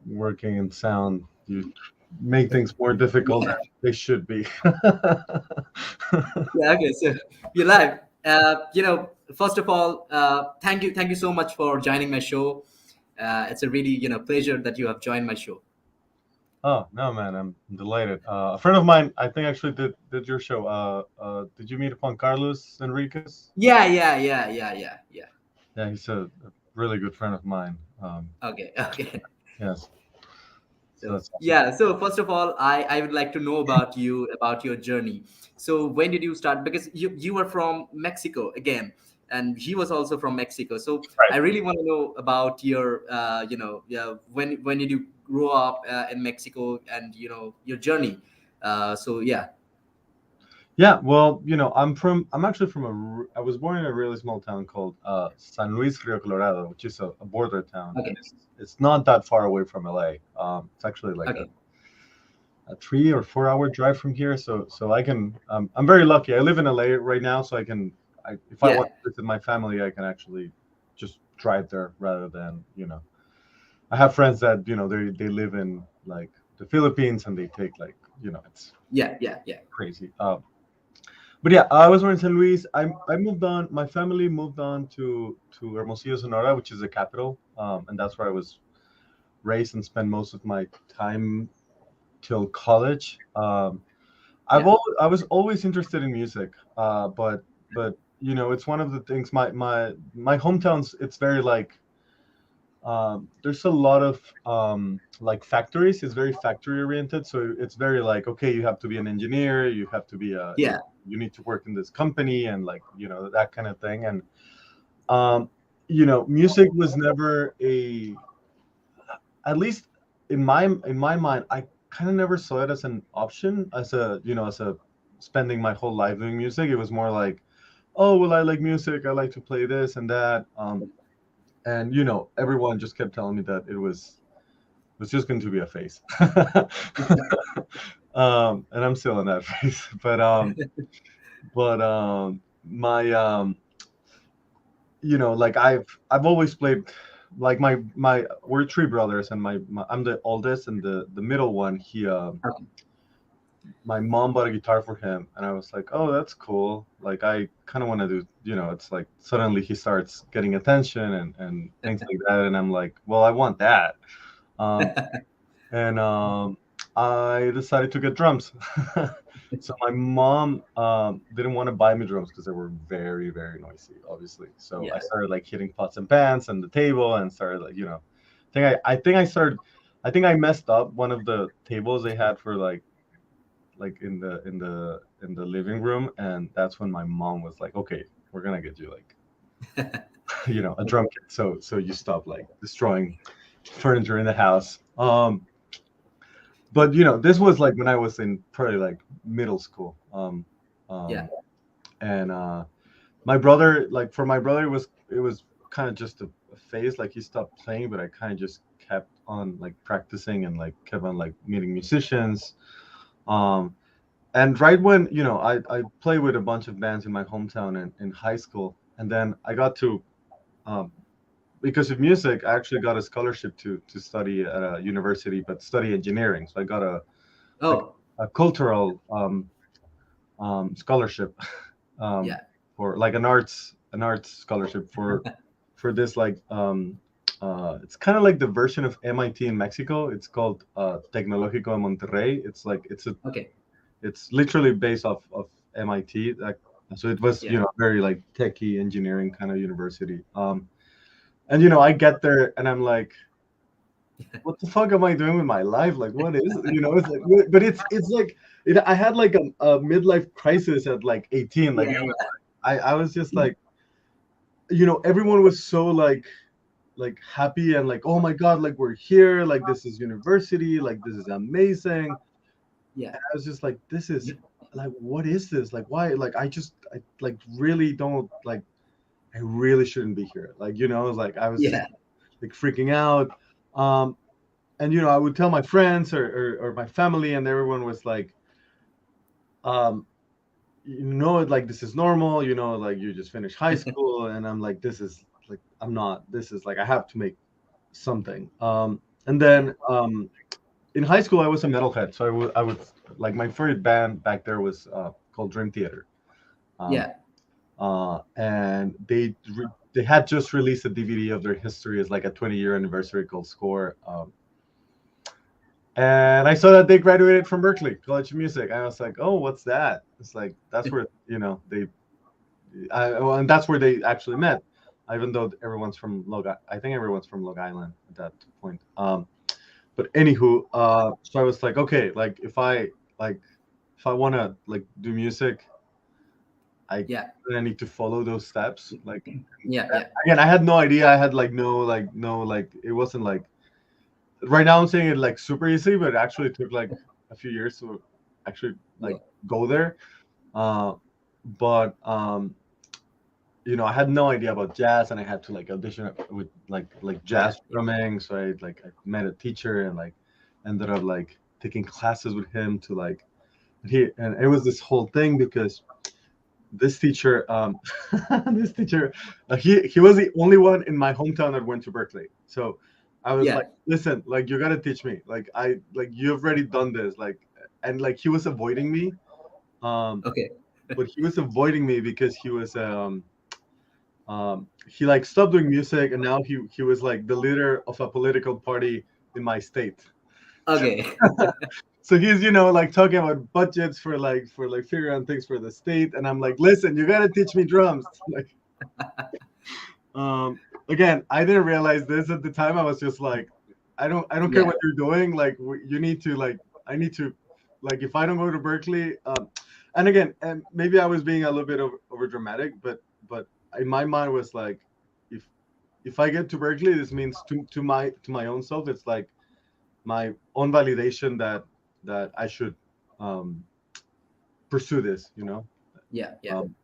working in sound, you make things more difficult than Yeah. they should be. Yeah. Okay. So you're live. First of all, thank you so much for joining my show. It's a really pleasure that you have joined my show. Oh no, man, I'm delighted. A friend of mine, I think, actually did your show. Did you meet upon Carlos Enriquez? Yeah. Yeah. Yeah. Yeah. Yeah. Yeah. Yeah, he's a really good friend of mine. Okay. Okay. Yes, so So that's awesome. yeah, so first of all, I would like to know about you, about your journey. So when did you start? Because you were from Mexico again, and he was also from Mexico. So I Right. really want to know about your yeah, when did you grow up in Mexico, and your journey. So yeah. Yeah, well, I'm actually from I was born in a really small town called San Luis Rio Colorado, which is a border town, and Okay. it's not that far away from LA. It's actually like Okay. a 3 or 4 hour drive from here, so I can. I'm very lucky. I live in LA right now, so if I Yeah. want to visit my family, I can actually just drive there rather than. I have friends that they live in like the Philippines and they take like it's Yeah. Yeah. Yeah. crazy. But yeah, I was born in San Luis. I moved on. My family moved on to Hermosillo, Sonora, which is the capital, and that's where I was raised and spent most of my time till college. Yeah. I was always interested in music, but it's one of the things. My hometown's it's very like there's a lot of like factories. It's very factory oriented, so it's very like okay, you have to be an engineer, you have to be Yeah. you need to work in this company and like that kind of thing. And um, music was never a at least in my mind, I kind of never saw it as an option as a as a spending my whole life doing music. It was more like, oh well, I like music, I like to play this and that. And everyone just kept telling me that it was just going to be a phase. And I'm still in that phase. But my like I've always played like my we're three brothers and I'm the oldest and the middle one Okay. my mom bought a guitar for him and I was like, oh, that's cool, like I kind of want to do it's like suddenly he starts getting attention and things like that and I'm like, well, I want that. um and I decided to get drums. So my mom didn't want to buy me drums because they were very, very noisy, obviously. So I Yeah. started like hitting pots and pans on the table and started like, I think I messed up one of the tables they had for like in the living room, and that's when my mom was like, okay, we're gonna get you like a drum kit, so you stop like destroying furniture in the house. But this was like when I was in probably like middle school. Yeah. Um, and my brother, like for my brother, it was kind of just a phase. Like he stopped playing, but I kind of just kept on like practicing and like kept on like meeting musicians. Um, and right when I played with a bunch of bands in my hometown in high school, and then I got to um, because of music, I actually got a scholarship to study at a university, but study engineering. So I got like Oh. a cultural scholarship um, Yeah. for like an arts scholarship for this like it's kind of like the version of MIT in Mexico. It's called Tecnológico de Monterrey. Okay. It's literally based off of MIT. So it was Yeah. very like techie engineering kind of university. And I get there and I'm like, what the fuck am I doing with my life? Like, what is it's like, but it's like I had like a midlife crisis at like 18. Like, Yeah. I was just like, everyone was so like happy and like, oh my god, like we're here, like this is university, like this is amazing. Yeah. And I was just like, this is like, what is this? Like, why? Like, I like really don't like. I really shouldn't be here. Like, like I was just Yeah. like freaking out. Um, and I would tell my friends or my family, and everyone was like, um, like this is normal, like you just finished high school, and I'm like, this is like I'm not. This is like I have to make something. And then in high school, I was a metalhead, so I would like my favorite band back there was called Dream Theater. Um, Yeah. and they had just released a DVD of their history as like a 20-year anniversary called Score. And I saw that they graduated from Berkeley College of Music. I was like, oh, what's that? It's like that's where well, and that's where they actually met. Even though everyone's from I think everyone's from Long Island at that point. But anywho, so I was like, okay, like like if I want to like do music, Yeah. I need to follow those steps. Like Yeah. Yeah. again, I had no idea. I had like no like it wasn't like right now I'm saying it like super easy, but it actually took like a few years to actually Yeah. like go there. Uh, but I had no idea about jazz, and I had to like audition with like Yeah. jazz drumming. So I met a teacher and like ended up like taking classes with him to like and it was this whole thing because this teacher this teacher he was the only one in my hometown that went to Berkeley. So I was Yeah. like, listen, like you gotta teach me. Like you've already done this. Like and like he was avoiding me. Um Okay. but he was avoiding me because he like stopped doing music, and now he was like the leader of a political party in my state. Okay. So he's like talking about budgets for figuring out things for the state, and I'm like, listen, you gotta teach me drums. Like again, I didn't realize this at the time. I was just like, I don't care Yeah. what you're doing. Like you need to like I need to like if I don't go to Berkeley, and again, and maybe I was being a little bit over dramatic, but in my mind was like, if if I get to Berkeley, this means to my own self, it's like my own validation that I should um, pursue this. Yeah. Yeah. Um,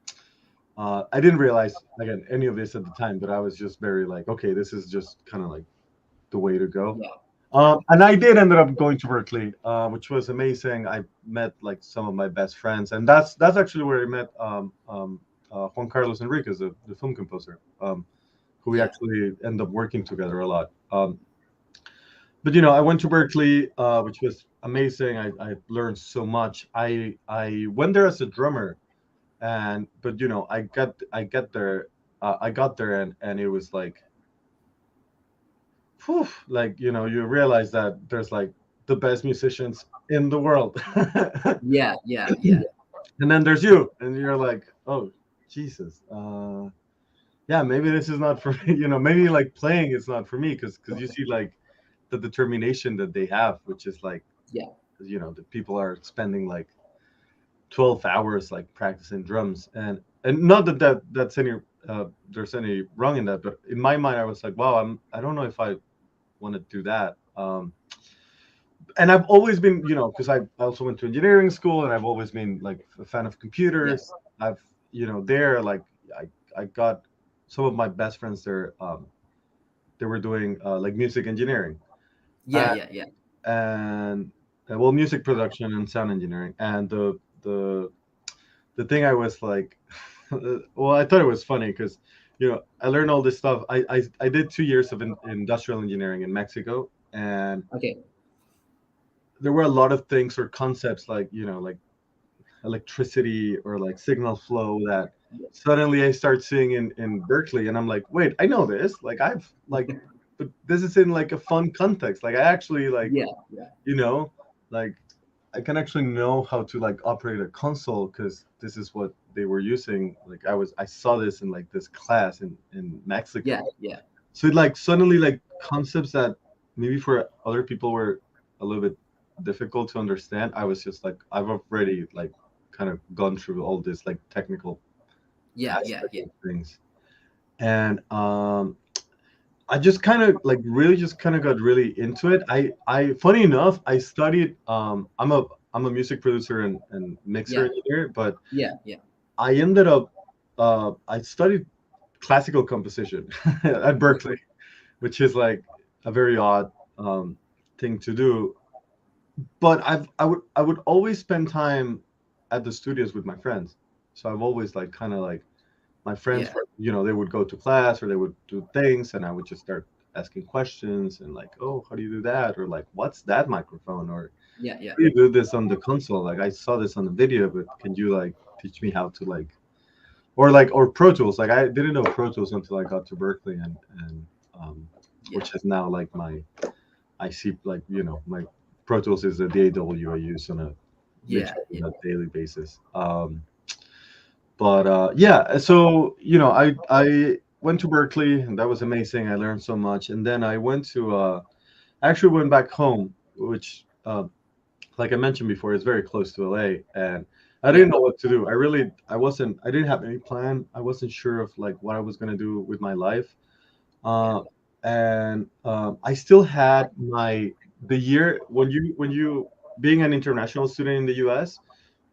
I didn't realize again any of this at the time, but I was just very like, okay, this is just kind of like the way to go. Yeah. Yeah. And I did ended up going to Berkeley, which was amazing. I met like some of my best friends, and that's actually where I met Juan Carlos Enriquez, the film composer, who we Yeah. actually end up working together a lot. But I went to Berkeley, which was amazing. I learned so much. I went there as a drummer, and but I got there, and it was like, whew, like you realize that there's like the best musicians in the world, Yeah. Yeah. Yeah. and then there's you, and you're like, oh Jesus, yeah, maybe this is not for me. Maybe like playing is not for me because you see like the determination that they have, which is like Yeah. the people are spending like 12 hours like practicing drums, and not that's any there's any wrong in that, but in my mind I was like, wow, I don't know if I want to do that. And I've always been, because I also went to engineering school, and I've always been like a fan of Yeah. computers. I've there like I got some of my best friends there. They were doing like music engineering, Yeah. uh, Yeah. Yeah. and well, music production and sound engineering. And the thing I was like, well, I thought it was funny because I learned all this stuff. I did 2 years of industrial engineering in Mexico, and Okay. there were a lot of things or concepts like like electricity or like signal flow that suddenly I start seeing in Berkeley, and I'm like, wait, I know this. Like I've like, but this is in like a fun context. Like I actually like Yeah. Yeah. you know like I can actually know how to like operate a console because this is what they were using. Like I saw this in like this class in Yeah. Mexico. Yeah. So it like suddenly like concepts that maybe for other people were a little bit difficult to understand. I was just like, I've already like kind of gone through all this like technical Yeah. Yeah. aspect Yeah. of things. And I just kind of like really just kind of got really into it. I funny enough, I studied I'm a music producer and mixer Yeah. engineer, but Yeah. Yeah. I ended up I studied classical composition at Berkeley, which is like a very odd thing to do. But I would always spend time at the studios with my friends. So I've always like my friends Yeah. they would go to class or they would do things, and I would just start. asking questions and like, oh, how do you do that, or like, what's that microphone, or Yeah, yeah, how do you do this on the console? Like, I saw this on the video, but can you like teach me how to like, or Pro Tools? Like, I didn't know Pro Tools until I got to Berkeley, and um, yeah, which is now like I see like my Pro Tools is a DAW I use on a yeah, literally yeah, on a daily basis. But yeah, so I went to Berkeley, and that was amazing. I learned so much, and then I went to I actually went back home, which like I mentioned before, is very close to LA, and I yeah, didn't know what to do. I didn't have any plan. I wasn't sure of like what I was gonna do with my life. yeah, Uh, and I still had the year when you being an international student in the U.S.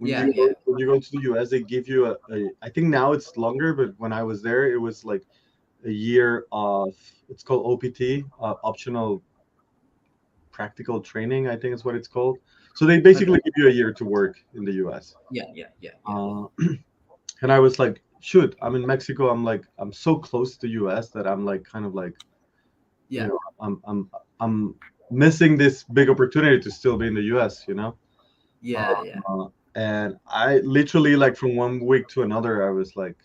yeah, yeah. When you go to the U.S. they give you I think now it's longer, but when I was there it was like a year of, it's called OPT, optional practical training, I think is what it's called. So they Okay. basically give you a year to work in the U.S. Yeah, yeah, yeah, yeah, Uh, and I was like, shoot, I'm in Mexico. I'm so close to U.S. that I'm like kind of like, yeah, I'm missing this big opportunity to still be in the U.S. yeah, yeah. And I literally like from one week to another, I was like,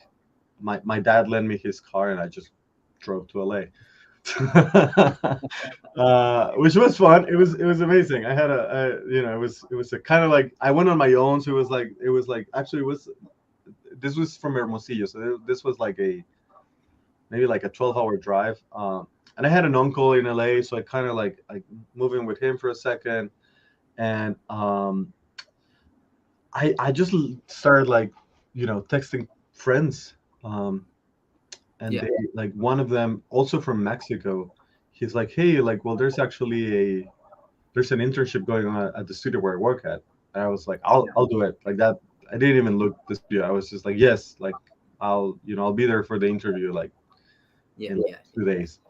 my dad lent me his car, and I just drove to LA. Which was fun. It was amazing. I had it was a kind of like I went on my own, so it was like actually it was this was from Hermosillo, so this was like a maybe like a 12-hour drive. And I had an uncle in LA, so I kind of like moving with him for a second, and I just started like texting friends, and Yeah. they like one of them also from Mexico. He's like, hey, like, well, there's an internship going on at the studio where I work at, and I was like, I'll do it like that. I didn't even look the studio. I was just like, yes, like I'll be there for the interview like Yeah, in like yeah, 2 days.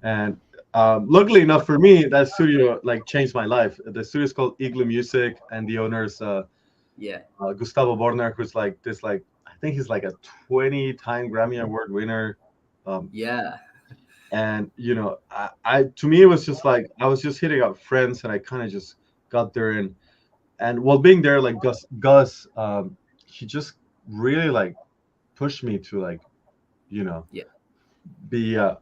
And luckily enough for me, that studio like changed my life. The studio is called Igloo Music, and the owner's yeah, Gustavo Borner, who's like this like I think he's like a 20-time Grammy Award winner. Um, yeah, and I to me it was just like I was just hitting up friends, and I kind of just got there, and while being there, like Gus, he just really like pushed me to like you know yeah, be a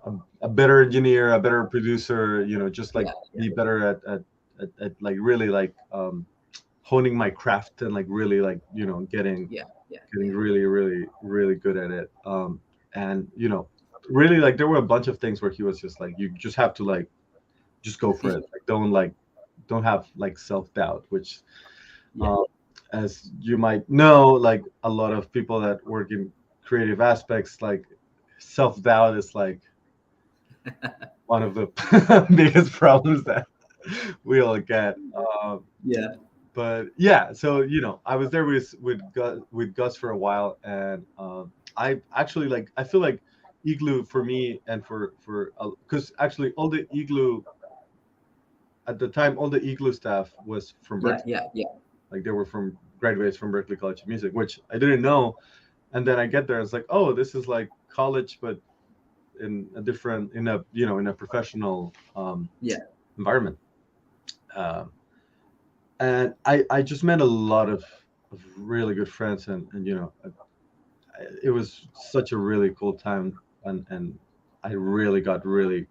better engineer, a better producer, just like yeah, yeah, be better at like really like honing my craft, and like really like yeah, yeah, getting yeah, really really really good at it. And really like there were a bunch of things where he was just like, you just have to like just go for it, like don't have like self-doubt, which yeah, uh, as you might know, like a lot of people that work in creative aspects, like self-doubt is like one of the biggest problems that we all get. yeah, But yeah, so I was there with Gus for a while, and I actually like I feel like Igloo for me, and for because actually all the Igloo at the time, all the Igloo staff was from yeah, Berkeley. yeah, yeah, Like they were from graduates from Berkeley College of Music, which I didn't know. And then I get there, it's like, oh, this is like college, but in a different, in a professional yeah, environment. Um, and I just met a lot of really good friends, and it was such a really cool time, and I really got really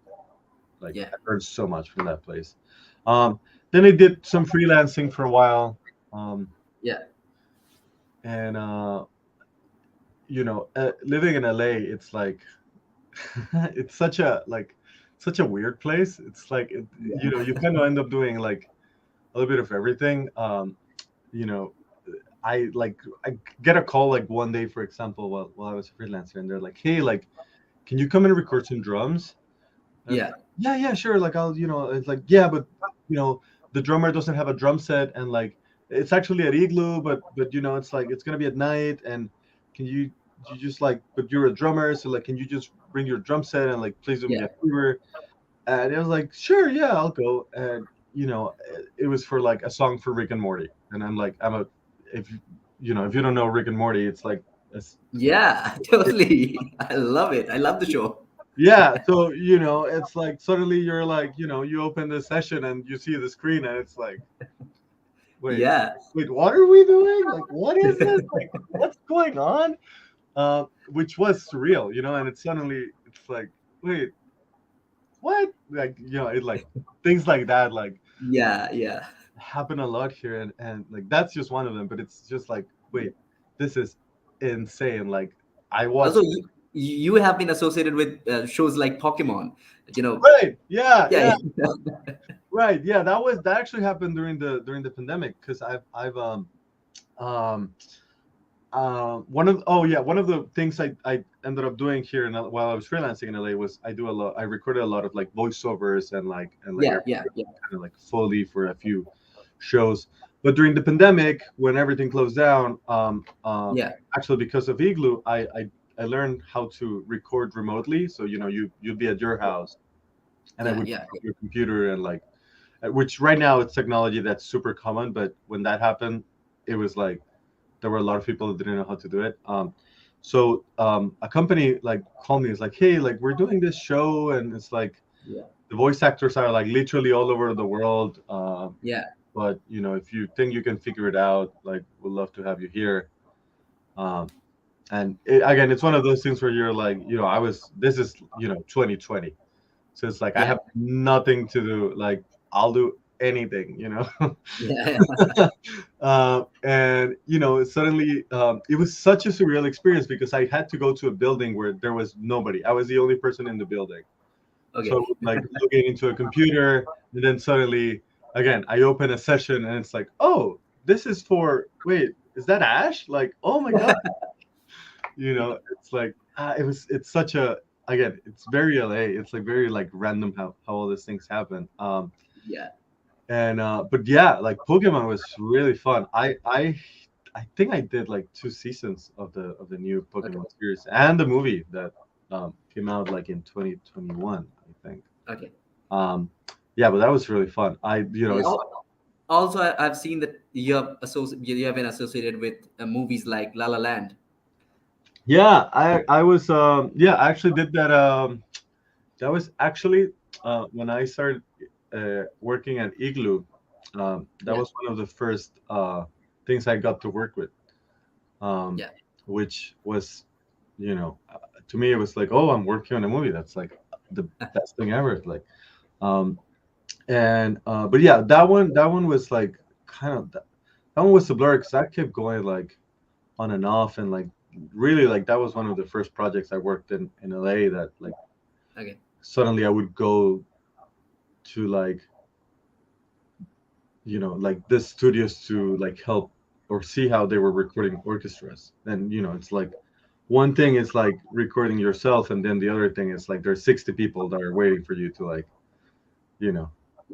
like yeah, I learned so much from that place. Um, then I did some freelancing for a while, um, yeah, and living in LA, it's like it's such a weird place. It's like you kind of end up doing like a little bit of everything. You know, I get a call like one day, for example, while I was a freelancer, and they're like, "Hey, like, can you come and record some drums?" And it's yeah, like, "Yeah, yeah, sure." Like, it's like, "Yeah, but you know, the drummer doesn't have a drum set, and like, it's actually at Igloo, but it's like it's gonna be at night, and can you just like, but you're a drummer, so like, can you just bring your drum set and like please do me yeah, a favor?" And it was like, "Sure, yeah, I'll go." And it was for like a song for Rick and Morty, and I'm like, if if you don't know Rick and Morty, it's like it's yeah, totally. I love it. I love the show. yeah, so it's like suddenly you're like, you open the session and you see the screen and it's like, wait, Yeah. wait, what are we doing? Like, what is this? Like, what's going on? Which was surreal, and it's like, wait, what? Like, it like things like that, like Yeah, yeah. happen a lot here, and like that's just one of them. But it's just like, wait, this is insane. Like, I Also, watched. you have been associated with shows like Pokemon, you know. Right, yeah, Yeah, yeah, right, yeah. That actually happened during the pandemic because um one of the things I ended up doing here while I was freelancing in LA was I recorded a lot of like voiceovers and like yeah, everything yeah, yeah, kind of like Foley for a few shows. But during the pandemic, when everything closed down, yeah, actually because of Igloo, I learned how to record remotely. So you'd be at your house, and I yeah, would yeah, pick up your computer and like, which right now it's technology that's super common, but when that happened, it was like there were a lot of people that didn't know how to do it. So a company like called me. It's like, hey, like we're doing this show, and it's like yeah, the voice actors are like literally all over the world. yeah, But if you think you can figure it out, like we'd love to have you here. Um, and again, it's one of those things where you're like, this is 2020, so it's like I yeah, have nothing to do. Like I'll do anything. yeah, And suddenly it was such a surreal experience because I had to go to a building where there was nobody. I was the only person in the building. So I okay. was like looking into a computer, and then suddenly again I open a session and it's like, oh, this is for, wait, is that Ash? Like, oh my god. It's like it's such a, again, it's very LA. It's like very like random how all these things happen. Yeah, And but yeah, like Pokemon was really fun. I think I did like 2 seasons of the new okay, Pokemon series and the movie that came out like in 2021, I think. okay. um yeah, but that was really fun. Yeah. It's Also, I've seen that you have been associated with movies like La La Land. yeah, I was yeah, I actually did that. That was actually when I started working at Igloo. That Yeah, was one of the first things I got to work with, um, yeah, which was, to me, it was like, oh, I'm working on a movie. That's like the best thing ever. Like, um, and but yeah, that one was like kind of that one was a blur because I kept going like on and off, and like really like that was one of the first projects I worked in LA that like okay, suddenly I would go to like like the studios to like help or see how they were recording orchestras. And it's like one thing is like recording yourself, and then the other thing is like there's 60 people that are waiting for you to like you know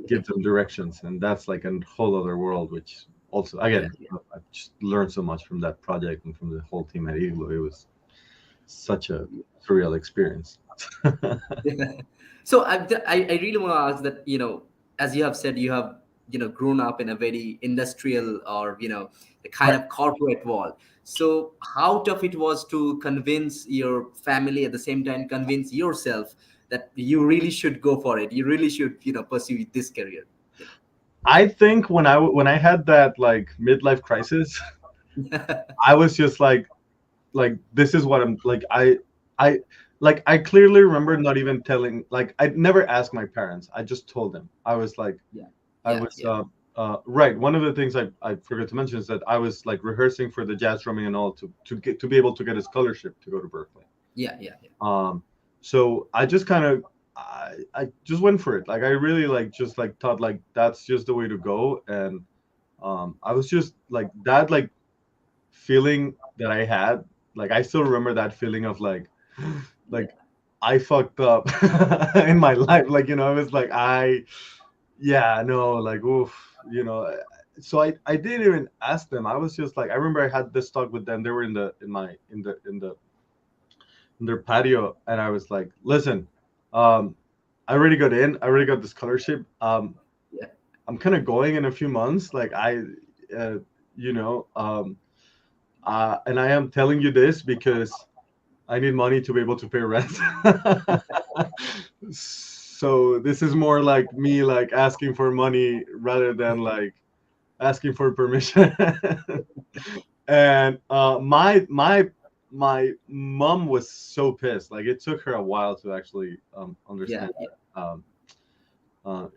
give okay. them directions, and that's like a whole other world, which also Yeah, again I just learned so much from that project and from the whole team at Igloo. It was such a surreal experience. yeah. So I really want to ask that, as you have said, you have, grown up in a very industrial, or, the kind Right. of corporate world. So how tough it was to convince your family, at the same time convince yourself that you really should go for it. You really should, pursue this career. You I think when I had that like midlife crisis, know. I was just like this is what I'm like. I like I clearly remember not even telling, like I never asked my parents. I just told them. I was like, Yeah, I yeah, was yeah, right. One of the things I forgot to mention is that I was like rehearsing for the jazz drumming and all to be able to get a scholarship to go to Berkeley. yeah, yeah, yeah. Um, so I just kind of I just went for it. Like I really like just like thought like that's just the way to go. And I was just like that like feeling that I had. Like I still remember that feeling of like Yeah. I fucked up in my life. Like I was like yeah, no, like oof, so I didn't even ask them. I was just like I remember I had this talk with them. They were in their patio, and I was like, listen, um I already got in. I already got the scholarship. Yeah. I'm kind of going in a few months. Like uh, you know, and I am telling you this because I need money to be able to pay rent. So this is more like me like asking for money rather than like asking for permission. And my mom was so pissed. Like it took her a while to actually Yeah, understand yeah, that. Uh,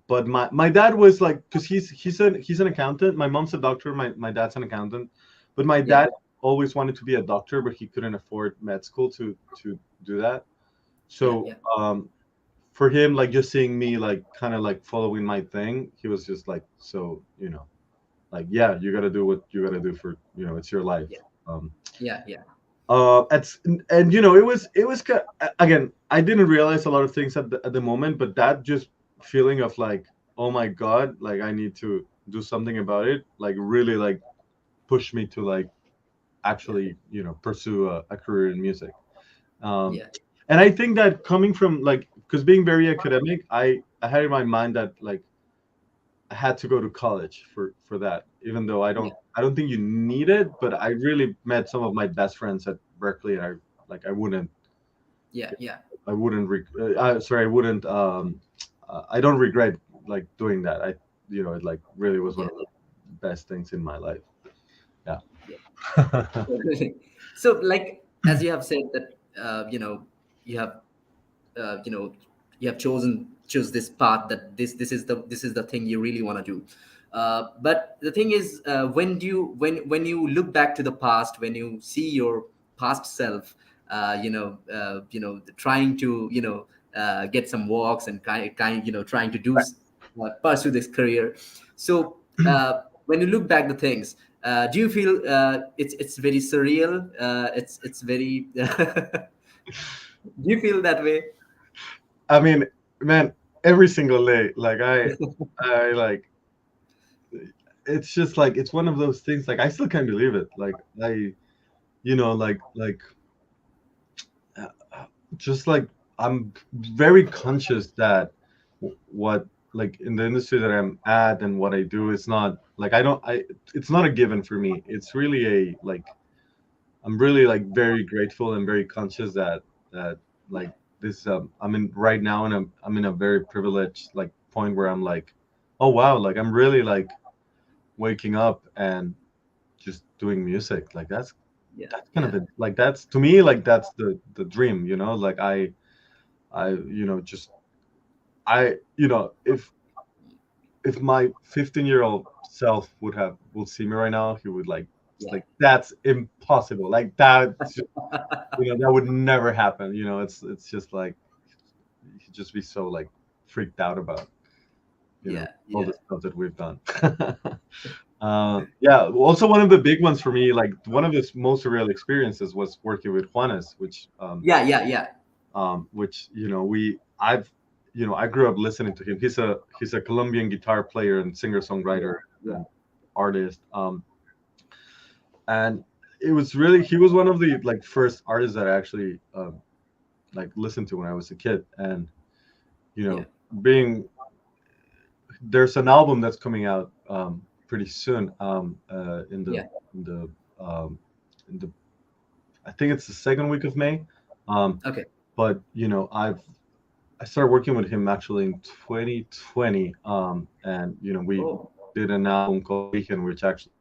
but my dad was like, because he's an accountant. My mom's a doctor. My dad's an accountant. But my yeah, dad always wanted to be a doctor, but he couldn't afford med school to do that. yeah, So yeah, for him, like just seeing me like kind of like following my thing, he was just like, so like yeah, you got to do what you got to do for it's your life. yeah, Um, yeah, yeah, it's and it was again. I didn't realize a lot of things at the moment, but that just feeling of like, oh my god, like I need to do something about it, like really like pushed me to like yeah, actually pursue a career in music. Um, yeah, and I think that coming from like because being very academic, I had in my mind that like I had to go to college for that, even though yeah, I don't think you need it, but I really met some of my best friends at Berkeley, and yeah, yeah, I wouldn't sorry, I wouldn't I don't regret like doing that. It like really was one yeah, of the best things in my life. Yeah. yeah. So, like as you have said that you have uh, you know you have choose this path, that this is the thing you really want to do. But the thing is, when you look back to the past, when you see your past self, trying to get some walks and trying to pursue this career. So when you look back the things, do you feel it's very surreal? It's very do you feel that way? I mean, man, every single day, like I like it's just like it's one of those things. Like I still can't believe it. Like like uh, just like I'm very conscious that what like in the industry that I'm at and what I do is not like I it's not a given for me. It's really a like I'm really like very grateful and very conscious that like this I'm in right now and I'm in a very privileged like point where I'm like, oh wow, like I'm really like waking up and just doing music. Like Yeah, that's kind of yeah, it. Like that's to me like that's the dream, like I just I if my 15-year-old self would see me right now, he would like it's yeah, like that's impossible. Like that that would never happen. It's just like he'd just be so like freaked out about yeah, all yeah, the stuff that we've done. Yeah. Also, one of the big ones for me, like one of the most surreal experiences, was working with Juanes, yeah, yeah, yeah. which I grew up listening to him. He's a Colombian guitar player and singer Yeah, songwriter yeah, and artist. And it was really he was one of the like first artists that I actually like listened to when I was a kid. And you yeah, know, being there's an album that's coming out pretty soon yeah. in the in the I think it's the second week of May. Um, Okay. but I started working with him actually in 2020, and we Oh, did an album called Weekend, which actually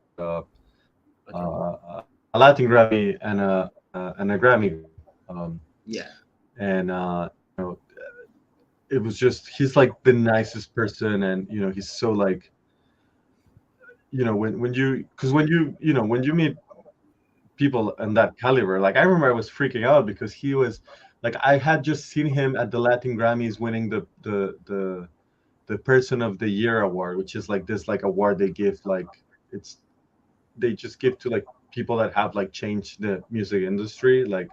okay. a Latin Grammy and a Grammy. Um, Yeah, and it was just he's like the nicest person, and he's so like when you because when you meet people in that caliber. Like I remember I was freaking out because he was like I had just seen him at the Latin Grammys winning the Person of the Year award, which is like this like award they give like it's they just give to like people that have like changed the music industry, like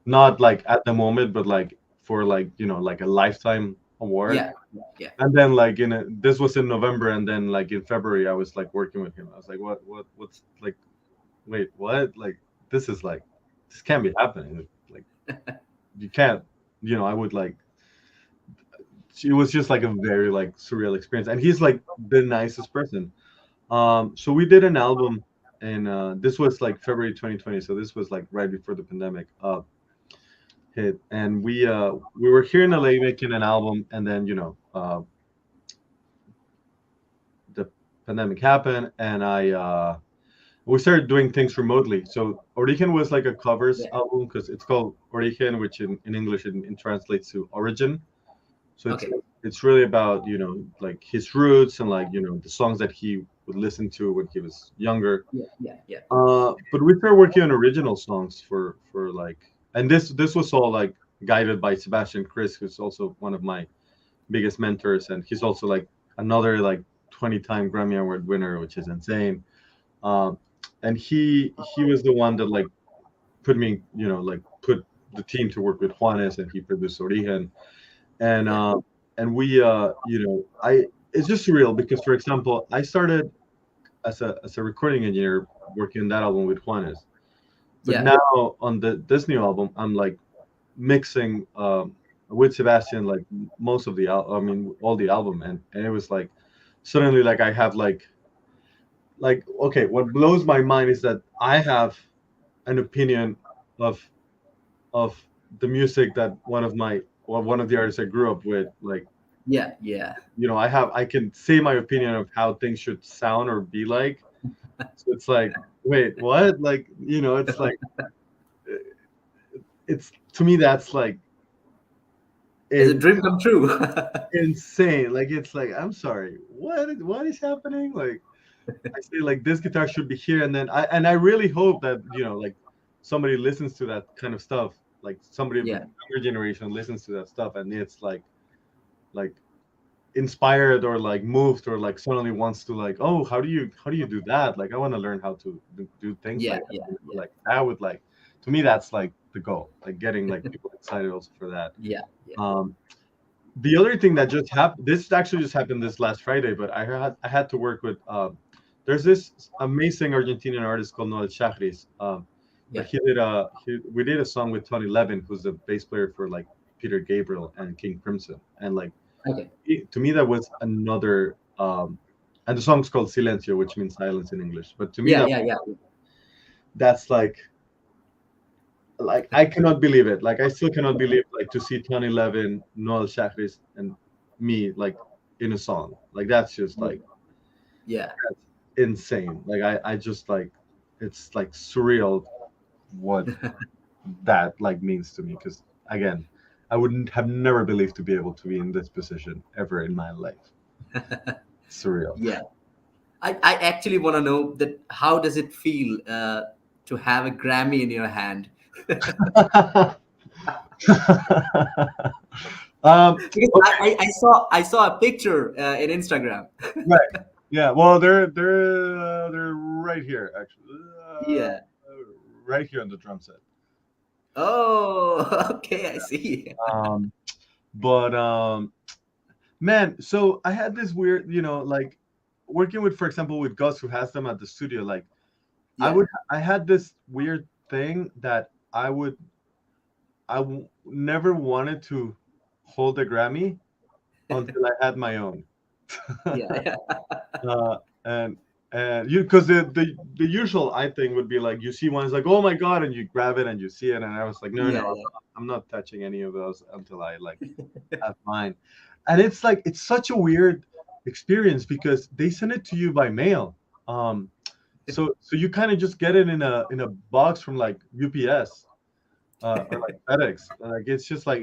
not like at the moment, but like for like like a lifetime award. yeah, yeah, And then like this was in November, and then like in February I was like working with him. I was like, what's like wait, what? Like this is like this can't be happening. Like you can't, I would like it was just like a very like surreal experience. And he's like the nicest person. So we did an album and this was like February 2020, so this was like right before the pandemic. hit, and we were here in LA making an album, and then the pandemic happened, and I we started doing things remotely. So Origen was like a covers Yeah. album because it's called Origen, which in English it translates to origin. So Okay. it's really about like his roots and like the songs that he would listen to when he was younger. Yeah. Yeah. Yeah. But we started working on original songs for like, and this was all like guided by Sebastian Chris, who's also one of my biggest mentors, and he's also like another like 20-time Grammy Award winner, which is insane. Um, and he was the one that like put me, like put the team to work with Juanes, and he produced Origen, and Yeah. we I it's just surreal because, for example, I started as a recording engineer working on that album with Juanes, but Yeah. now on this new album I'm like mixing with Sebastian like most of the I mean all the album, and it was like suddenly like I have like okay, what blows my mind is that I have an opinion of of the music that one of the artists I grew up with, like Yeah. Yeah. I can say my opinion of how things should sound or be like. So it's like, wait, what? Like, it's like it's to me that's like It's a in, dream come true. insane. Like it's like, I'm sorry, what is happening? Like I say like this guitar should be here, and then I really hope that like somebody listens to that kind of stuff, like somebody of the Yeah. younger generation listens to that stuff, and it's like inspired or like moved or like suddenly wants to like, oh, how do you do that? Like I want to learn how to do things Yeah. like that. Yeah. Yeah. Like that would like, to me that's like the goal, like getting like people excited also for that. Yeah. Yeah. um the other thing that just happened, this actually just happened this last Friday, but I had to work with there's this amazing Argentinian artist called Noel Chagris, but Yeah. we did a song with Tony Levin, who's the bass player for like Peter Gabriel and King Crimson, and like Okay. to me that was another and the song's called Silencio, which means silence in English, but to me Yeah. Yeah. Yeah. that's like I cannot believe it, like I still cannot believe like to see Tony Levin, Noel Chagris, and me like in a song, like that's just like Yeah. insane. Like I just like, it's like surreal what that like means to me, because again, I wouldn't have never believed to be able to be in this position ever in my life. Surreal. Yeah. I actually want to know that how does it feel to have a Grammy in your hand? Because Okay, I saw a picture in Instagram. right. Yeah. Well, they're right here actually. Yeah. Right here on the drum set. Oh, okay, I see. Um, but man, so I had this weird, like working with, for example, with Gus, who has them at the studio. Like Yeah. I had this weird thing that never wanted to hold a Grammy until I had my own. Yeah. Yeah. uh, and you, because the usual I think would be like you see one, it's like, oh my god, and you grab it and you see it, and I was like, no, Yeah. no, Yeah. I'm not touching any of those until I like have mine. And it's like it's such a weird experience because they send it to you by mail. Um, so you kind of just get it in a box from like UPS or like FedEx. Like it's just like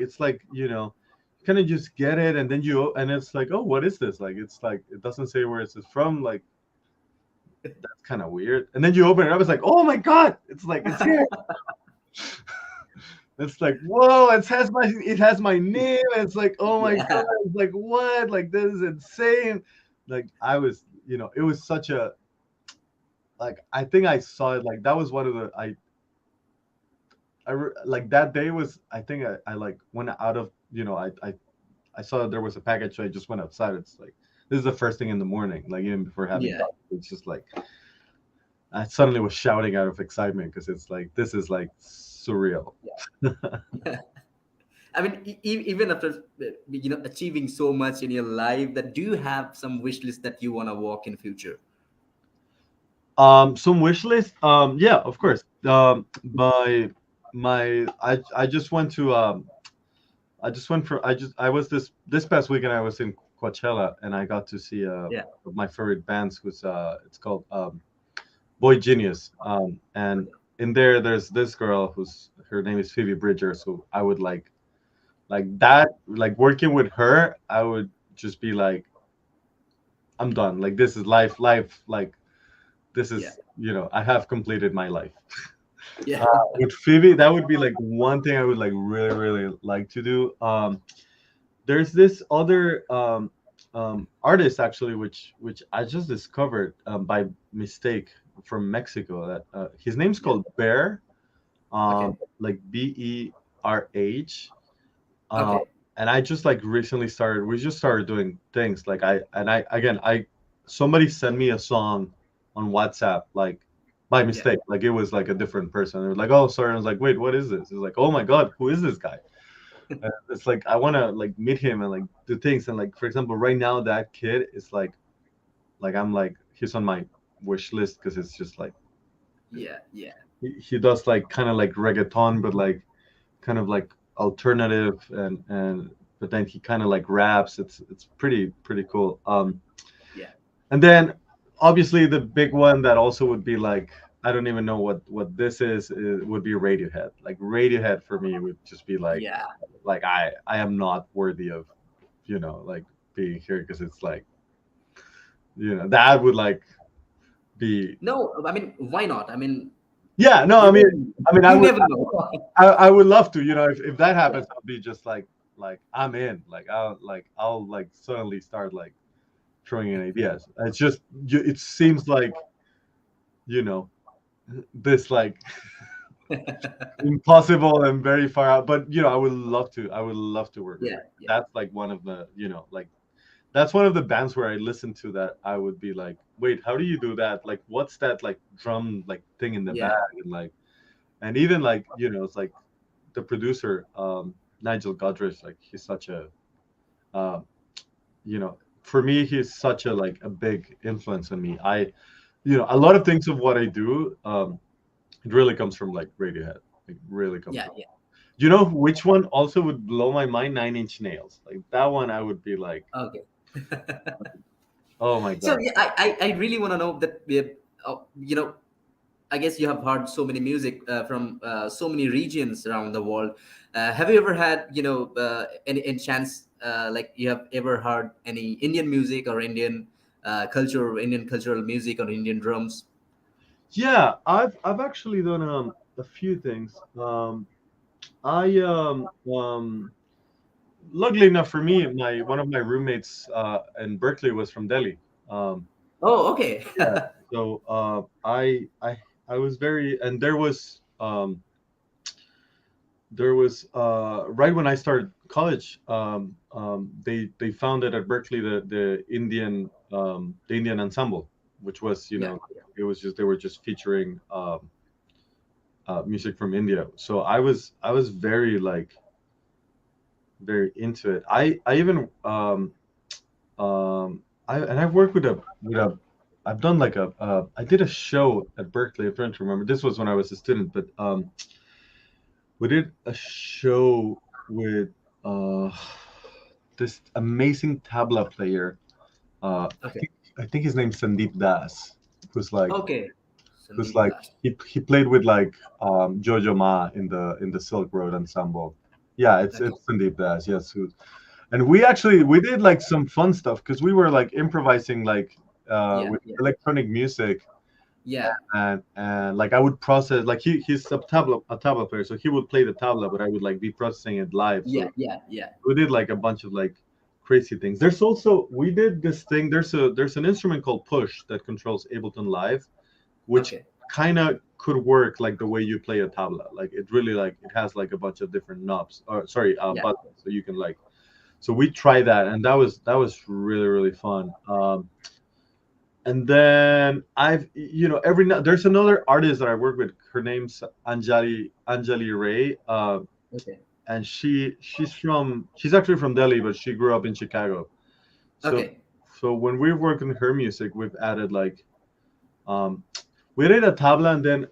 kind of just get it, and then and it's like, oh, what is this? Like it's like it doesn't say where it's from. Like that's kind of weird. And then you open it up, it's like, oh my god, it's like it's here. It's like, whoa, it has my name. It's like, oh my Yeah. god, it's like what? Like this is insane. Like I was, it was such a like I think I saw it like that was one of the like that day was I think I like went out of I saw there was a package, so I just went outside. It's like this is the first thing in the morning, like even before having Yeah. coffee. It's just like I suddenly was shouting out of excitement because it's like this is like surreal. Yeah. I mean, even after achieving so much in your life, that do you have some wish list that you want to walk in future? Some wish list. Yeah, of course. My I just went to I just went for I was this past weekend I was in Coachella and I got to see Yeah. of my favorite bands who's it's called Boy Genius, and Okay. in there there's this girl who's her name is Phoebe Bridgers, who I would like that, like working with her I would just be like, I'm done, like this is life, like this Yeah. is, I have completed my life. Yeah. With Phoebe, that would be like one thing I would like really like to do. There's this other artist actually, which I just discovered by mistake, from Mexico. That his name's Yeah. called Bear, Okay. like Berh. Uh, Okay. and I just like recently started. We just started doing things like I again I somebody sent me a song on WhatsApp like by Yeah. mistake. Like it was like a different person. They were like, "Oh, sorry." I was like, "Wait, what is this?" It's like, "Oh my god, who is this guy?" It's like I want to like meet him and like do things. And like for example, right now that kid is like I'm like he's on my wish list because it's just like Yeah. Yeah. he does like kind of like reggaeton, but like kind of like alternative, and but then he kind of like raps. It's pretty cool. Yeah. And then obviously the big one that also would be like I don't even know what this is, would be Radiohead. Like Radiohead for me would just be Yeah. like I am not worthy of like being here because it's like that would like be. No, I mean, why not? I mean, Yeah, no, you I mean, know, I mean, I you would, never know. I would love to, if that Yeah. happens, I'll be just like I'm in, I'll like suddenly start like throwing in ideas. It's just, it seems like, you know, this like impossible and very far out, but I would love to work with Yeah. her. Yeah. That's like one of the, like that's one of the bands where I listen to that I would be like, wait, how do you do that? Like, what's that like drum like thing in the back, Yeah. and like, and even like it's like the producer, Nigel Godrich, like he's such a uh, for me he's such a like a big influence on me. A lot of things of what I do, it really comes from like Radiohead. It really comes Yeah. from. Yeah. You know which one also would blow my mind? Nine Inch Nails. Like that one, I would be like, Okay. oh my So god. yeah, I really want to know that I guess you have heard so many music from so many regions around the world. Have you ever had any chance like you have ever heard any Indian music or Indian culture, or Indian cultural music or Indian drums? Yeah, I've actually done a few things. I luckily enough for me, my one of my roommates in Berkeley was from Delhi. Um, Oh, okay. yeah, so I was very, and there was right when I started college, they founded at Berkeley the Indian ensemble, which was Yeah, it was just they were just featuring music from India. So I was very like very into it. I even I've worked with a I've done like I did a show at Berkeley. I'm trying to remember. This was when I was a student, but we did a show with uh, this amazing tabla player. I okay, think his name's Sandeep Das, who's like okay. who's Sandeep like Das. he played with like Jojo Ma in the Silk Road ensemble. Yeah, Okay. it's Sandeep Das. Yes, and we did like some fun stuff because we were like improvising like Yeah, with yeah, electronic music, yeah, and like I would process like he's a tabla player, so he would play the tabla, but I would like be processing it live. yeah, So yeah, yeah. we did like a bunch of like crazy things. There's also we did this thing. There's an instrument called Push that controls Ableton Live, which Okay. kind of could work like the way you play a tabla. Like it really like it has like a bunch of different knobs, or sorry, Yeah. buttons, so you can like. So we tried that, and that was really fun. And then I've every now there's another artist that I work with. Her name's Anjali Ray, Okay. and she's actually from Delhi, but she grew up in Chicago. So Okay. when we've worked on her music, we've added like um, we added a tabla, and then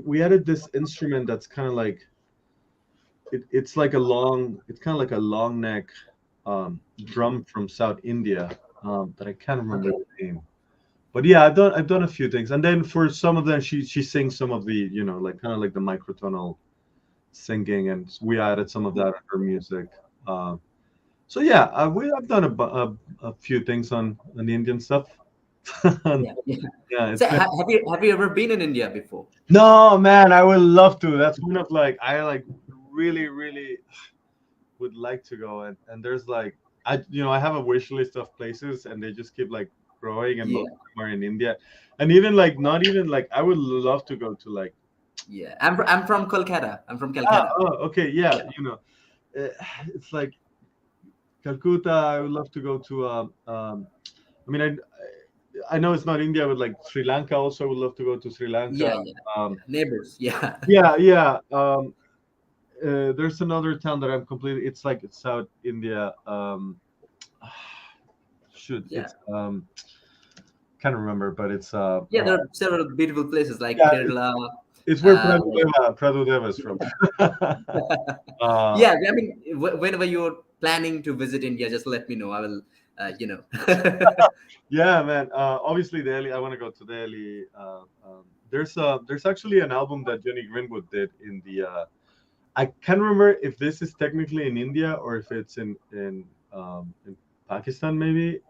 we added this instrument that's kind of like it's like a long, it's kind of like a long neck drum from South India, that I can't remember Okay. the name. But yeah, I've done a few things, and then for some of them, she sings some of the, like kind of like the microtonal singing, and we added some of that in her music. Uh, so yeah, I've done a few things on the Indian stuff. Yeah. Yeah. Yeah, So it's been. have you ever been in India before? No, man, I would love to. That's one of like I like really, really would like to go, and there's like I have a wish list of places, and they just keep like growing, and most Yeah. of them are in India, and even like not even like I would love to go to like. Yeah. I'm from Kolkata. I'm from Ah, Calcutta. oh, okay, yeah, Yeah. uh, it's like Calcutta. I would love to go to. I mean, I know it's not India, but like Sri Lanka also. I would love to go to Sri Lanka. Yeah. Yeah. Yeah. Um, Neighbors. Yeah. yeah, yeah. There's another town that I'm completely. It's like it's South India. Shoot, Yeah. it's can't remember, but it's Yeah. There are several beautiful places like yeah, Kerala. it's where Like Prabhu Deva is from. uh, yeah. I mean, whenever you're planning to visit India, just let me know. I will. You know. yeah, man. Obviously, Delhi. I want to go to Delhi. There's actually an album that Johnny Greenwood did in the. I can't remember if this is technically in India or if it's in Pakistan, maybe.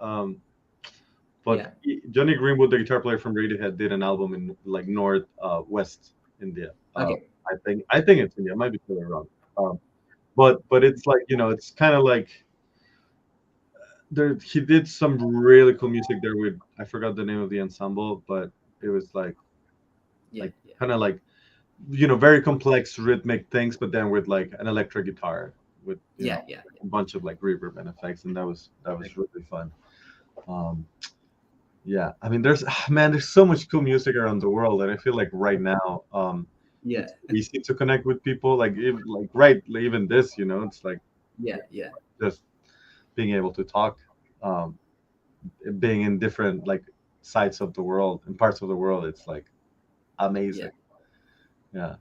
But Yeah. Johnny Greenwood, the guitar player from Radiohead, did an album in like North West India. Okay. I think it's India. I might be totally wrong. But it's like it's kind of like there. He did some really cool music there with I forgot the name of the ensemble, but it was Yeah. like Yeah. kind of like very complex rhythmic things, but then with like an electric guitar with Yeah. Yeah. a bunch of like reverb and effects, and that was really fun. Um, Yeah, I mean, there's so much cool music around the world, and I feel like right now, Yeah. it's easy to connect with people. Like, even, like right, even this, it's like Yeah. Yeah. just being able to talk, um, being in different like sides of the world and parts of the world. It's like Yeah. amazing. Yeah,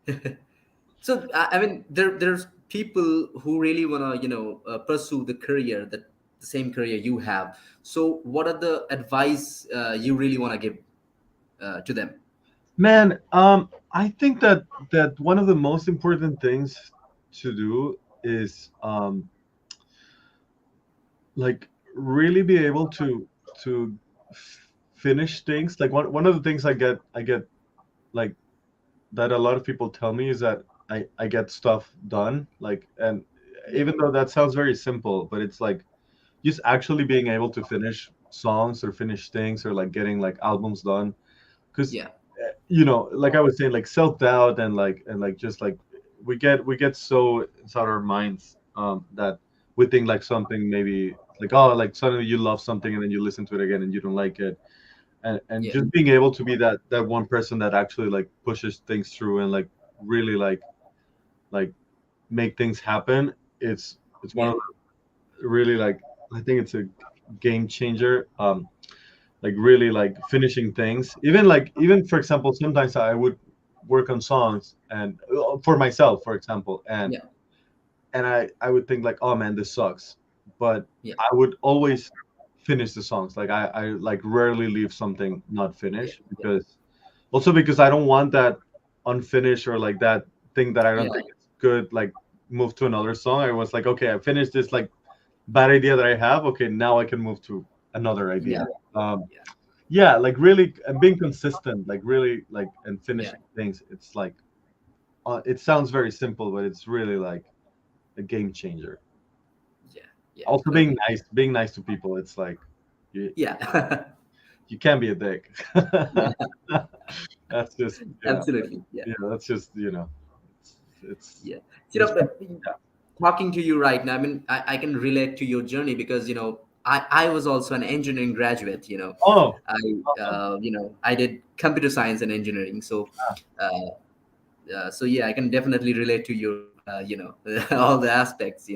Yeah. So I mean, there's people who really wanna pursue the career that the same career you have. So what are the advice you really wanna give to them? man. I think that one of the most important things to do is like really be able to finish things. Like one of the things I get like that a lot of people tell me is that I get stuff done, like, and Yeah. even though that sounds very simple, but it's like just actually being able to finish songs or finish things or like getting like albums done, because Yeah. like I was saying, like self-doubt and just like we get so inside our minds, that we think like something maybe like, oh, like suddenly you love something and then you listen to it again and you don't like it, and Yeah. just being able to be that one person that actually like pushes things through and like really like make things happen. It's one Yeah. of the really like I think it's a game changer. Like really like finishing things, even for example, sometimes I would work on songs and for myself, for example, and Yeah. I would think like, oh man, this sucks, but Yeah. I would always finish the songs. Like I like rarely leave something not Yeah. finished, Yeah. because I don't want that unfinished or like that thing that I don't Yeah. think is good like move to another song. I was like, okay, I finished this like bad idea that I have. Okay, now I can move to another Yeah. idea. Um, Yeah. yeah, like really and being consistent, like really like and Yeah. finishing things. It's like it sounds very simple, but it's really like a game changer. Yeah. Yeah. Also, being Okay. being nice to people. It's like you Yeah. you can't be a dick. Yeah. That's just Absolutely. Yeah. that's just it's Yeah. You know, respect. but talking to you right now, I mean, I can relate to your journey because I was also an engineering graduate. Oh, I awesome. I did computer science and engineering. So uh, so yeah, I can definitely relate to your all the aspects.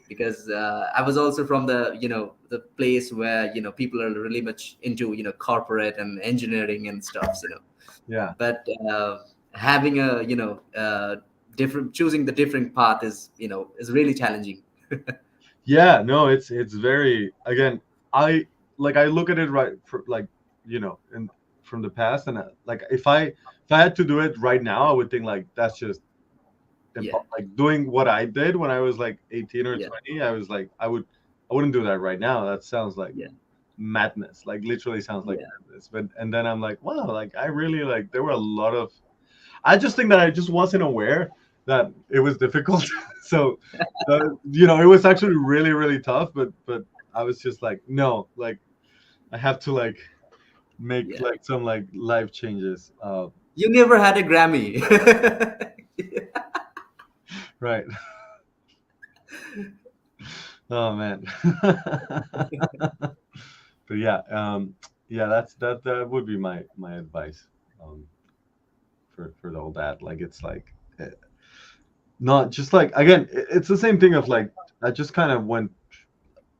Because I was also from the place where people are really much into corporate and engineering and stuff. Yeah, But having a different choosing the different path is, is really challenging. Yeah, no, it's very, again, I like, I look at it right for, like, and from the past, and like, if I had to do it right now, I would think like that's just Yeah, like doing what I did when I was like 18 or yeah, 20. I was like, I wouldn't do that right now. That sounds like yeah, madness. Like, literally sounds like yeah, madness. But and then I'm like, wow, like, I really, like, there were a lot of, I just think that I just wasn't aware that it was difficult. So, it was actually really, really tough. But I was just like, no, like, I have to, like, make, yeah. like, some, like, life changes. You never had a Grammy. Right. Oh man. But yeah, yeah, that would be my advice, um, for the old dad. Like, it's like, not just like, again, it's the same thing of like, I just kind of went.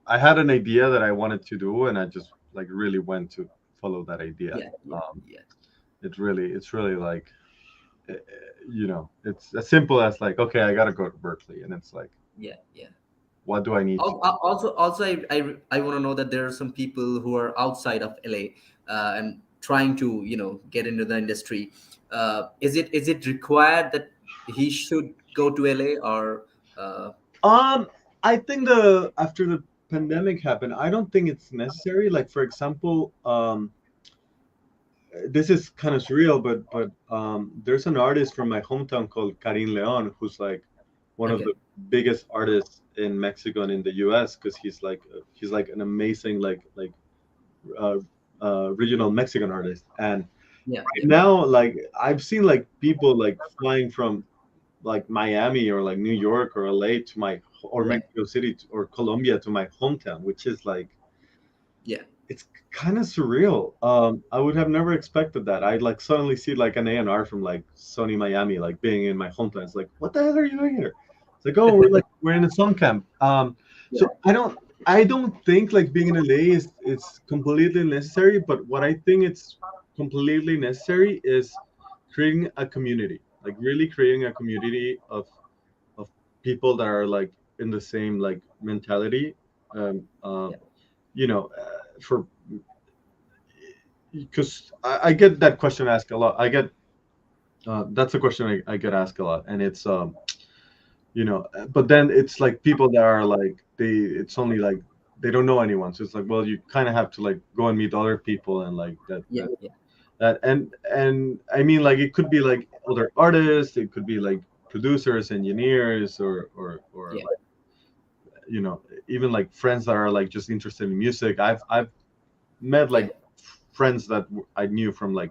I had an idea that I wanted to do, and I just, like, really went to follow that idea. Yeah, yeah, Um, yeah, it's really like, it's as simple as like, okay, I gotta go to Berkeley, and it's like, yeah, yeah. what do I need to? Also, I want to know that there are some people who are outside of LA, and trying to, get into the industry. Is it required that he should go to LA, or Um, I think the after the pandemic happened, I don't think it's necessary. Like, for example, this is kind of surreal, but there's an artist from my hometown called Karim Leon, who's like one of okay, the biggest artists in Mexico and in the U.S. because he's like an amazing, like uh, regional Mexican artist. And yeah, right yeah, now, like, I've seen like people like flying from like Miami or like New York or LA to my, or yeah, Mexico City or Colombia to my hometown, which is like, yeah, it's kind of surreal. I would have never expected that. I'd like suddenly see like an A&R from like Sony Miami, like being in my hometown. It's like, what the hell are you doing here? It's like, oh, we're in a summer camp. So yeah, I don't think like being in LA is it's completely necessary. But what I think it's completely necessary is creating a community, like really creating a community of people that are like in the same like mentality. Um, uh, yeah, for because I get that question asked a lot. That's a question I get asked a lot, and it's but then it's like people that are like it's only like they don't know anyone, so it's like, well, you kind of have to like go and meet other people, and like that yeah, that yeah, that and I mean, like, it could be like other artists, it could be like producers, engineers, or yeah, like, even like friends that are like just interested in music. I've met yeah, like friends that I knew from like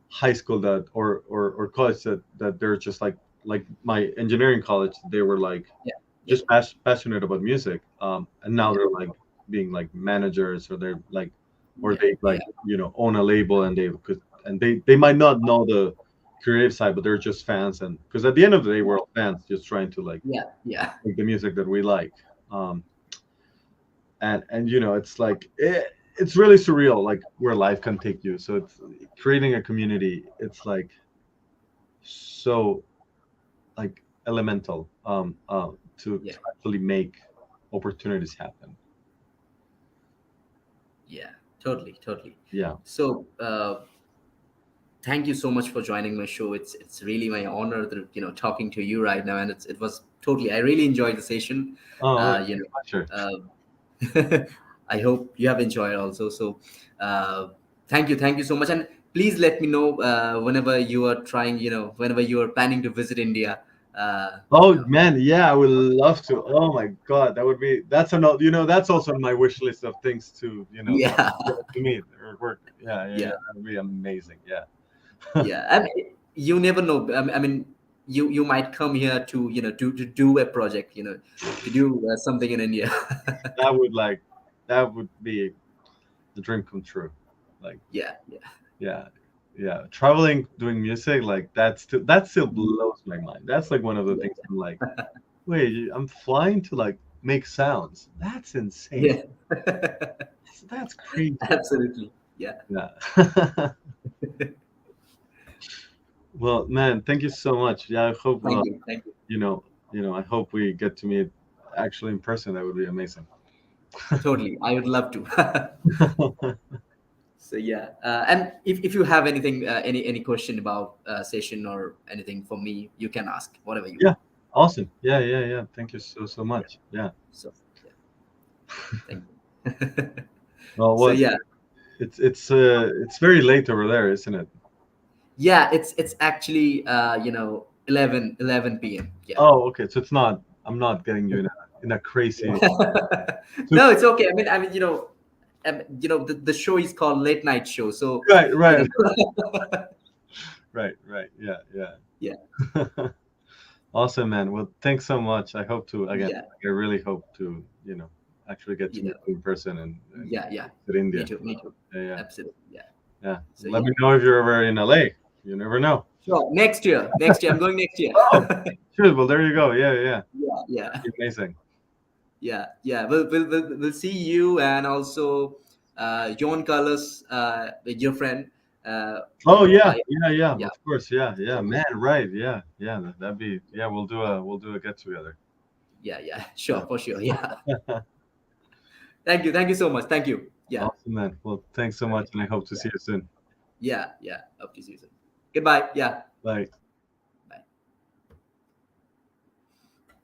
high school, that or college, that they're just like my engineering college, they were like yeah, yeah, just passionate about music, and now yeah, they're like being like managers, or they're like, or yeah, they yeah, like own a label, and they might not know the creative side, but they're just fans, and because at the end of the day, we're all fans just trying to like yeah, yeah, make the music that we like. Um and it's like it's really surreal, like where life can take you. So it's creating a community, it's like so like elemental, to yeah, actually make opportunities happen. yeah. Totally, totally. Yeah. So, thank you so much for joining my show. It's really my honor that, talking to you right now, and it was totally. I really enjoyed the session. Oh, Uh, you my pleasure. I hope you have enjoyed also. So, thank you so much, and please let me know whenever you are trying. Whenever you are planning to visit India. You Oh know, man, yeah, I would love to. Oh my God, that's another, that's also on my wish list of things to, yeah, to meet or work. Yeah, yeah, yeah. yeah, That'd be amazing. Yeah. yeah. I mean, you never know. I mean, you might come here to, to do a project. To do something in India. That would like, that would be the dream come true. Like, Yeah, yeah. yeah, yeah. Traveling, doing music, like that still blows my mind. That's like one of the Yeah, things I'm like, wait, I'm flying to like make sounds. That's insane. yeah. That's crazy. Absolutely. Yeah. Yeah. Well, man, thank you so much. Yeah, I hope Thank you. you know, I hope we get to meet actually in person. That would be amazing. Totally, I would love to. So yeah, and if you have anything, any question about session or anything for me, you can ask whatever you Yeah, want. awesome. Yeah, yeah, yeah. Thank you so Yeah. much. Yeah. So yeah, thank you. Well, So what yeah, it's very late over there, isn't it? yeah, it's actually 11 p.m. Yeah. Oh, okay. So it's not. I'm not getting you in a crazy. No, it's okay. I mean, the show is called Late Night Show, so Right, you right, know. right, right. Yeah, Yeah, yeah. Awesome, man. Well, thanks so much. I hope to again. yeah, I really hope to actually get to you meet know, you in person and yeah, yeah. visit Me India. too, me too. Yeah, yeah, Absolutely, yeah. yeah. So Let yeah, me know if you're ever in LA. You never know. sure. Next year, I'm going next year. Oh, sure. Well, there you go. Yeah, yeah. Yeah, yeah, That'd be amazing. yeah, yeah. We'll see you, and also John Carlos, your friend. Oh yeah, I yeah, yeah. Yeah. Of course, yeah, yeah. So Man, right? Yeah, yeah. That'd be yeah. We'll do a get together. yeah, yeah, Yeah. sure, for sure. Yeah. Thank you so much. Thank you. Yeah, Awesome, man. Well, thanks so okay. much, and I hope to Yeah, see you soon. yeah, yeah. Hope to see you soon. Goodbye. Yeah. Bye.